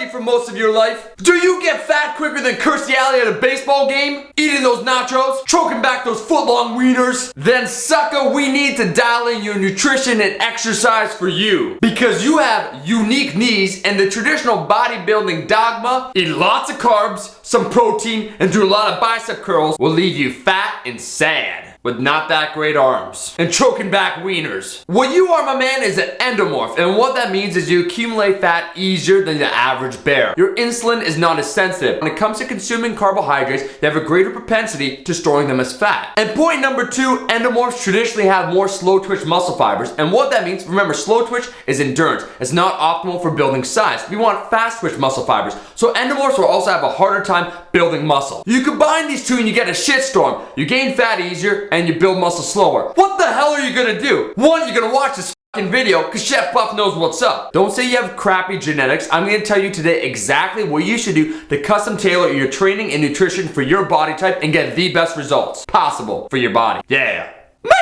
healthy for most of your life? Do you get fat quicker than Kirstie Alley at a baseball game? Eating those nachos? Choking back those foot-long wieners? Then sucker, we need to dial in your nutrition and exercise for you. Because you have unique needs, and the traditional bodybuilding dogma, eat lots of carbs, some protein, and do a lot of bicep curls will leave you fat and sad, with not that great arms, and choking back wieners. What you are, my man, is an endomorph, and what that means is you accumulate fat easier than the average bear. Your insulin is not as sensitive. When it comes to consuming carbohydrates, you have a greater propensity to storing them as fat. And point number 2, endomorphs traditionally have more slow twitch muscle fibers, and what that means, remember, slow twitch is endurance. It's not optimal for building size. We want fast twitch muscle fibers, so endomorphs will also have a harder time building muscle. You combine these two and you get a shitstorm. You gain fat easier, and you build muscle slower. What the hell are you gonna do? One, you're gonna watch this fucking video because Chef Buff knows what's up. Don't say you have crappy genetics. I'm gonna tell you today exactly what you should do to custom tailor your training and nutrition for your body type and get the best results possible for your body. Yeah.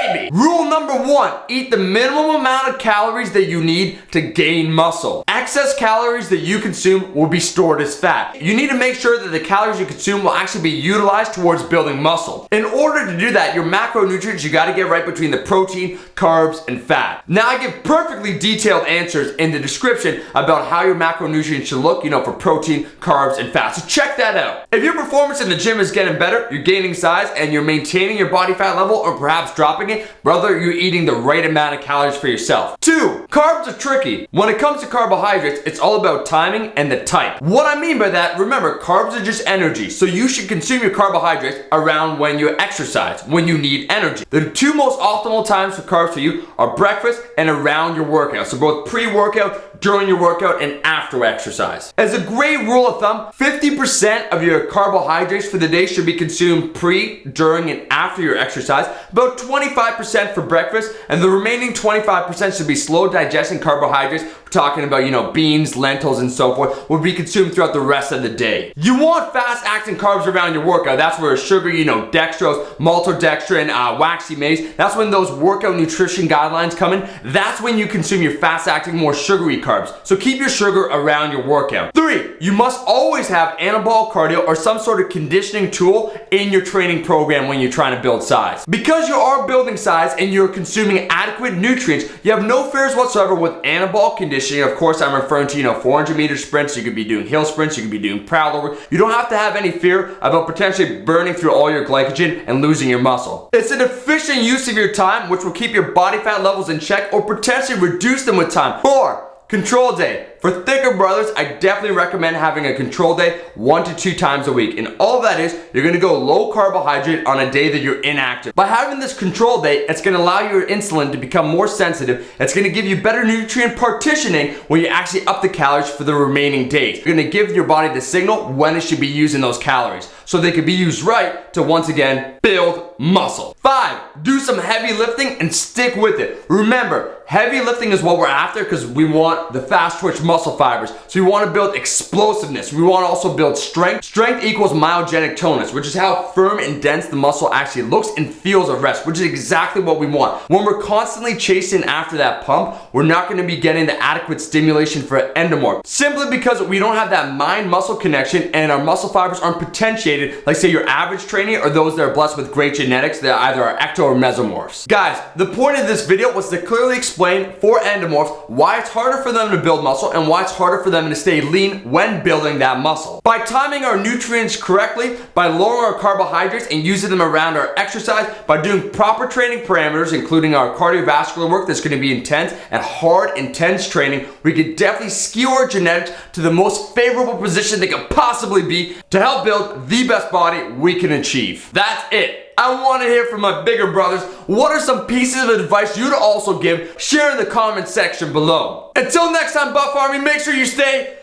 Maybe. Rule number 1, eat the minimum amount of calories that you need to gain muscle. Excess calories that you consume will be stored as fat. You need to make sure that the calories you consume will actually be utilized towards building muscle. In order to do that, your macronutrients, you gotta get right between the protein, carbs, and fat. Now I give perfectly detailed answers in the description about how your macronutrients should look, for protein, carbs, and fat. So check that out. If your performance in the gym is getting better, you're gaining size, and you're maintaining your body fat level, or perhaps dropping it, brother, you're eating the right amount of calories for yourself. 2, carbs are tricky. When it comes to carbohydrates, it's all about timing and the type. What I mean by that, remember, carbs are just energy, so you should consume your carbohydrates around when you exercise, when you need energy. The 2 most optimal times for carbs for you are breakfast and around your workout, so both pre-workout, during your workout, and after exercise. As a great rule of thumb, 50% of your carbohydrates for the day should be consumed pre, during, and after your exercise, about 25% for breakfast, and the remaining 25% should be slow digesting carbohydrates. We're talking about, beans, lentils, and so forth, will be consumed throughout the rest of the day. You want fast-acting carbs around your workout. That's where sugar, dextrose, maltodextrin, waxy maize, that's when those workout nutrition guidelines come in. That's when you consume your fast-acting, more sugary carbs. So keep your sugar around your workout. 3, you must always have anabolic cardio or some sort of conditioning tool in your training program when you're trying to build size. Because you are building size and you're consuming adequate nutrients, you have no fears whatsoever with anabolic conditioning. Of course, I'm referring to, 400-meter sprints. You could be doing hill sprints. You could be doing prowler work. You don't have to have any fear about potentially burning through all your glycogen and losing your muscle. It's an efficient use of your time, which will keep your body fat levels in check or potentially reduce them with time. 4, control day. For thicker brothers, I definitely recommend having a control day 1 to 2 times a week. And all that is, you're gonna go low carbohydrate on a day that you're inactive. By having this control day, it's gonna allow your insulin to become more sensitive. It's gonna give you better nutrient partitioning when you actually up the calories for the remaining days. You're gonna give your body the signal when it should be using those calories, so they can be used right to, once again, build muscle. 5, do some heavy lifting and stick with it. Remember, heavy lifting is what we're after because we want the fast twitch muscle fibers. So we want to build explosiveness. We want to also build strength. Strength equals myogenic tonus, which is how firm and dense the muscle actually looks and feels at rest, which is exactly what we want. When we're constantly chasing after that pump, we're not going to be getting the adequate stimulation for an endomorph, simply because we don't have that mind-muscle connection and our muscle fibers aren't potentiated like, say, your average trainee or those that are blessed with great genetics that either are ecto or mesomorphs. Guys, the point of this video was to clearly explain for endomorphs why it's harder for them to build muscle and why it's harder for them to stay lean when building that muscle. By timing our nutrients correctly, by lowering our carbohydrates and using them around our exercise, by doing proper training parameters, including our cardiovascular work that's going to be intense and hard, intense training, we could definitely skew our genetics to the most favorable position they could possibly be to help build the best body we can achieve. That's it. I want to hear from my bigger brothers. What are some pieces of advice you'd also give? Share in the comment section below. Until next time, Buff Army, make sure you stay...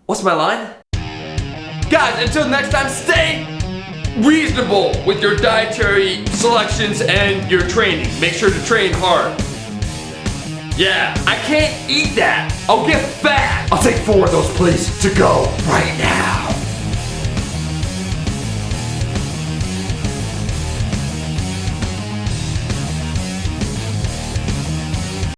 What's my line? Guys, until next time, stay reasonable with your dietary selections and your training. Make sure to train hard. Yeah, I can't eat that. I'll get fat. I'll take 4 of those, please, to go right now.